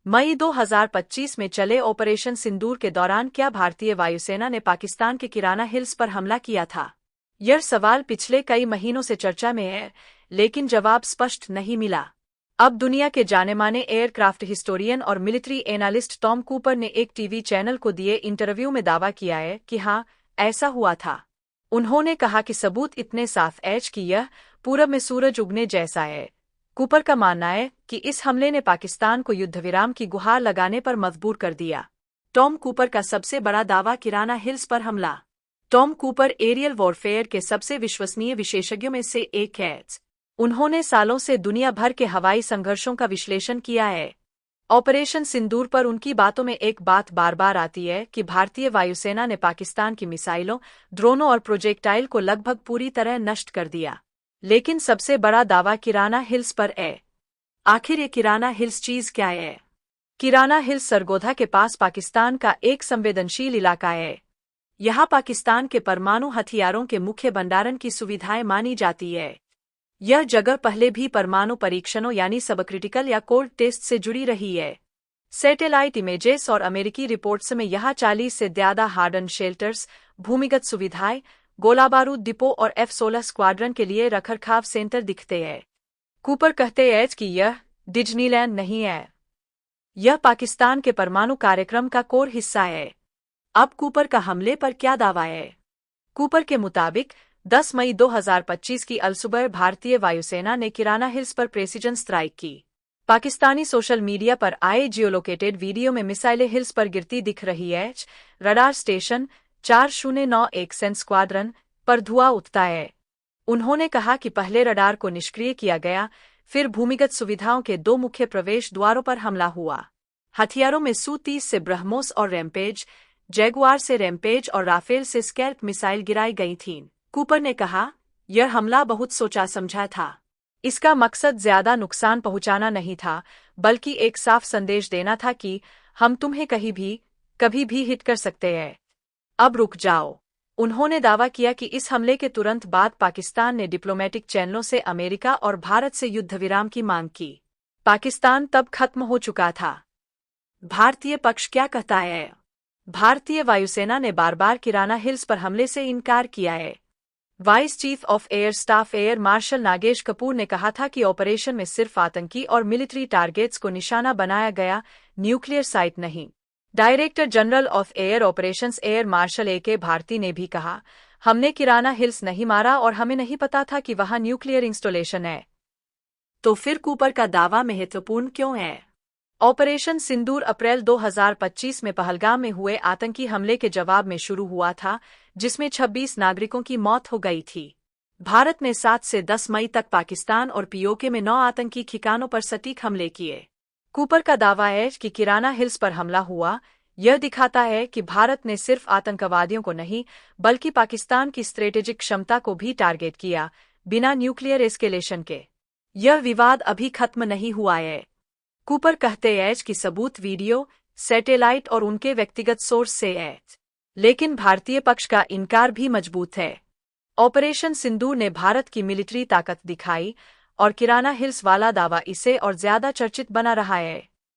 मई 2025 में चले ऑपरेशन सिंदूर के दौरान क्या भारतीय वायुसेना ने पाकिस्तान के किराना हिल्स पर हमला किया था? यह सवाल पिछले कई महीनों से चर्चा में है, लेकिन जवाब स्पष्ट नहीं मिला। अब दुनिया के जाने-माने एयरक्राफ्ट हिस्टोरियन और मिलिट्री एनालिस्ट टॉम कूपर ने एक टीवी चैनल को दिए इंटरव्यू में दावा किया है कि हाँ, ऐसा हुआ था। उन्होंने कहा कि सबूत इतने साफ है कि यह पूरब में सूरज उगने जैसा है। कूपर का मानना है कि इस हमले ने पाकिस्तान को युद्धविराम की गुहार लगाने पर मजबूर कर दिया। टॉम कूपर का सबसे बड़ा दावा किराना हिल्स पर हमला। टॉम कूपर एरियल वॉरफेयर के सबसे विश्वसनीय विशेषज्ञों में से एक है। उन्होंने सालों से दुनिया भर के हवाई संघर्षों का विश्लेषण किया है। ऑपरेशन सिंदूर पर उनकी बातों में एक बात बार बार आती है कि भारतीय वायुसेना ने पाकिस्तान की मिसाइलों, ड्रोनों और प्रोजेक्टाइल को लगभग पूरी तरह नष्ट कर दिया। लेकिन सबसे बड़ा दावा किराना हिल्स पर है। आखिर ये किराना हिल्स चीज क्या है? किराना हिल्स सरगोधा के पास पाकिस्तान का एक संवेदनशील इलाका है। यहाँ पाकिस्तान के परमाणु हथियारों के मुख्य भंडारण की सुविधाएं मानी जाती है। यह जगह पहले भी परमाणु परीक्षणों यानी सबक्रिटिकल या कोल्ड टेस्ट से जुड़ी रही है। सैटेलाइट इमेजेस और अमेरिकी रिपोर्ट्स में यहाँ 40 से ज्यादा हार्डन शेल्टर्स, भूमिगत सुविधाएं, गोलाबारूद डिपो और F-16 स्क्वाड्रन के लिए रखरखाव सेंटर दिखते हैं। कूपर कहते हैं कि यह डिज्नीलैंड नहीं है, यह पाकिस्तान के परमाणु कार्यक्रम का कोर हिस्सा है। अब कूपर का हमले पर क्या दावा है? कूपर के मुताबिक 10 मई 2025 की अलसुबह भारतीय वायुसेना ने किराना हिल्स पर प्रेसिजन स्ट्राइक की। पाकिस्तानी सोशल मीडिया पर आए जियोलोकेटेड वीडियो में मिसाइलें हिल्स पर गिरती दिख रही है। रडार स्टेशन 4091 सेंट स्क्वाड्रन पर धुआं उठता है। उन्होंने कहा कि पहले रडार को निष्क्रिय किया गया, फिर भूमिगत सुविधाओं के 2 मुख्य प्रवेश द्वारों पर हमला हुआ। हथियारों में Su-30 से ब्रह्मोस और रैम्पेज, जैगुआर से रैम्पेज और राफेल से स्कैल्प मिसाइल गिराई गई थीं। कूपर ने कहा, यह हमला बहुत सोचा समझा था। इसका मकसद ज्यादा नुकसान पहुंचाना नहीं था, बल्कि एक साफ संदेश देना था कि हम तुम्हें कहीं भी, कभी भी हिट कर सकते हैं। अब रुक जाओ। उन्होंने दावा किया कि इस हमले के तुरंत बाद पाकिस्तान ने डिप्लोमेटिक चैनलों से अमेरिका और भारत से युद्धविराम की मांग की। पाकिस्तान तब खत्म हो चुका था। भारतीय पक्ष क्या कहता है? भारतीय वायुसेना ने बार बार किराना हिल्स पर हमले से इनकार किया है। Vice chief of air staff air marshal Nagesh Kapoor ने कहा था कि ऑपरेशन में सिर्फ आतंकी और मिलिट्री टारगेट्स को निशाना बनाया गया, न्यूक्लियर साइट नहीं। Director general of air operations air marshal A.K. Bharti ने भी कहा, हमने किराना हिल्स नहीं मारा और हमें नहीं पता था कि वहां न्यूक्लियर इंस्टॉलेशन है। तो फिर कूपर का दावा महत्वपूर्ण क्यों है? ऑपरेशन सिंदूर अप्रैल 2025 में पहलगाम में हुए आतंकी हमले के जवाब में शुरू हुआ था, जिसमें 26 नागरिकों की मौत हो गई थी। भारत ने 7 से 10 मई तक पाकिस्तान और POK में 9 आतंकी ठिकानों पर सटीक हमले किए। कूपर का दावा है कि किराना हिल्स पर हमला हुआ, यह दिखाता है कि भारत ने सिर्फ आतंकवादियों को नहीं, बल्कि पाकिस्तान की स्ट्रेटेजिक क्षमता को भी टारगेट किया, बिना न्यूक्लियर एस्केलेशन के। यह विवाद अभी खत्म नहीं हुआ है। कूपर कहते हैं कि सबूत वीडियो, सैटेलाइट और उनके व्यक्तिगत सोर्स से है, लेकिन भारतीय पक्ष का इनकार भी मजबूत है। ऑपरेशन सिंदूर ने भारत की मिलिट्री ताकत दिखाई और किराना हिल्स वाला दावा इसे और ज्यादा चर्चित बना रहा है।